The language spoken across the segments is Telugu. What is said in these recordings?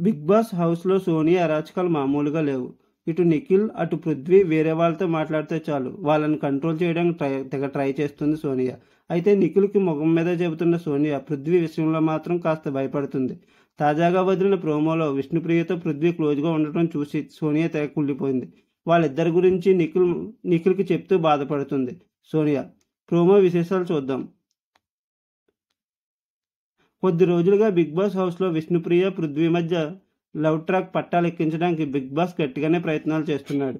బిగ్ బాస్ హౌస్లో సోనియా అరాచకాలు మామూలుగా లేవు. ఇటు నిఖిల్, అటు పృథ్వీ వేరే వాళ్ళతో మాట్లాడితే చాలు వాళ్ళని కంట్రోల్ చేయడానికి తెగ ట్రై చేస్తుంది సోనియా. అయితే నిఖిల్కి ముఖం మీద చెబుతున్న సోనియా పృథ్వీ విషయంలో మాత్రం కాస్త భయపడుతుంది. తాజాగా వదిలిన ప్రోమోలో విష్ణుప్రియతో పృథ్వీ క్లోజ్గా ఉండటం చూసి సోనియా తెగ కుళ్ళిపోయింది. వాళ్ళిద్దరి గురించి నిఖిల్కి చెప్తూ బాధపడుతుంది సోనియా. ప్రోమో విశేషాలు చూద్దాం. కొద్ది రోజులుగా బిగ్ బాస్ హౌస్లో విష్ణుప్రియ, పృథ్వీ మధ్య లవ్ ట్రాక్ పట్టాలెక్కించడానికి బిగ్ బాస్ గట్టిగానే ప్రయత్నాలు చేస్తున్నాడు.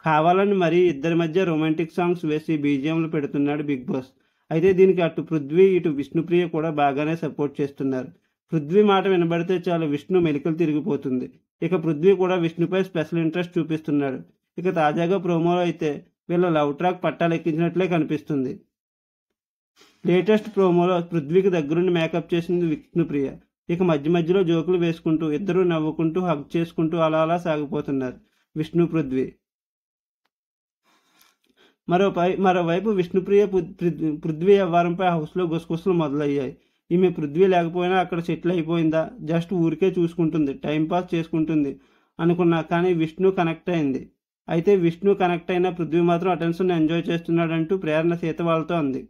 కావాలని మరీ ఇద్దరి మధ్య రొమాంటిక్ సాంగ్స్ వేసి బీజిఎంలు పెడుతున్నాడు బిగ్ బాస్. అయితే దీనికి అటు పృథ్వీ, ఇటు విష్ణుప్రియ కూడా బాగానే సపోర్ట్ చేస్తున్నారు. పృథ్వీ మాట వినబడితే చాలు విష్ణు మెలికలు తిరిగిపోతుంది. ఇక పృథ్వీ కూడా విష్ణుపై స్పెషల్ ఇంట్రెస్ట్ చూపిస్తున్నాడు. ఇక తాజాగా ప్రోమోలో అయితే వీళ్ళ లవ్ ట్రాక్ పట్టాలెక్కించినట్లే కనిపిస్తుంది. లేటెస్ట్ ప్రోమోలో పృథ్వీకి దగ్గరుండి మేకప్ చేసింది విష్ణుప్రియ. ఇక మధ్య మధ్యలో జోకులు వేసుకుంటూ ఇద్దరూ నవ్వుకుంటూ హగ్ చేసుకుంటూ అలా సాగిపోతున్నారు విష్ణు, పృథ్వీ. మరోవైపు విష్ణుప్రియ పృథ్వీ వ్యవహారంపై హౌస్లో గుసగుసలు మొదలయ్యాయి. ఈమె పృథ్వీ లేకపోయినా అక్కడ సెటిల్ అయిపోయిందా, జస్ట్ ఊరికే చూసుకుంటుంది, టైంపాస్ చేసుకుంటుంది అనుకున్నా, కానీ విష్ణు కనెక్ట్ అయింది. అయితే విష్ణు కనెక్ట్ అయిన పృథ్వీ మాత్రం అటెన్షన్ ఎంజాయ్ చేస్తున్నాడంటూ ప్రేరణ సీత వాళ్ళతో అంది.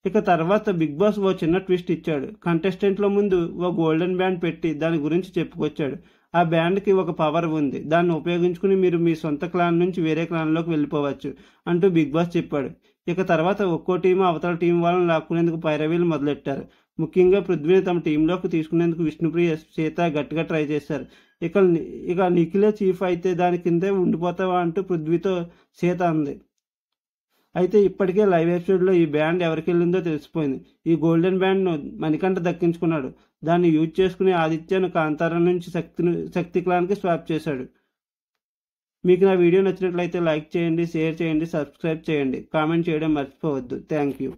ఇక తర్వాత బిగ్ బాస్ ఓ చిన్న ట్విస్ట్ ఇచ్చాడు. కంటెస్టెంట్ల ముందు ఓ గోల్డెన్ బ్యాండ్ పెట్టి దాని గురించి చెప్పుకొచ్చాడు. ఆ బ్యాండ్కి ఒక పవర్ ఉంది, దాన్ని ఉపయోగించుకుని మీరు మీ సొంత క్లాన్ నుంచి వేరే క్లాన్లోకి వెళ్ళిపోవచ్చు అంటూ బిగ్ బాస్ చెప్పాడు. ఇక తర్వాత ఒక్కో టీము అవతల టీం వాళ్ళని లాక్కునేందుకు పైరవీలు మొదలెట్టారు. ముఖ్యంగా పృథ్వీని తమ టీంలోకి తీసుకునేందుకు విష్ణుప్రియ, సీత గట్టిగా ట్రై చేశారు. ఇక నిఖిలే చీఫ్ అయితే దాని కిందే ఉండిపోతావా అంటూ పృథ్వీతో సీత అంది. అయితే ఇప్పటికే లైవ్ ఎపిసోడ్లో ఈ బ్యాండ్ ఎవరికి వెళ్ళిందో తెలిసిపోయింది. ఈ గోల్డెన్ బ్యాండ్ను మణికంఠ దక్కించుకున్నాడు. దాన్ని యూజ్ చేసుకుని ఆదిత్యను కాంతారా నుంచి శక్తి క్లాన్కి స్వాప్ చేశాడు. మీకు నా వీడియో నచ్చినట్లయితే లైక్ చేయండి, షేర్ చేయండి, సబ్స్క్రైబ్ చేయండి, కామెంట్ చేయడం మర్చిపోవద్దు. Thank you.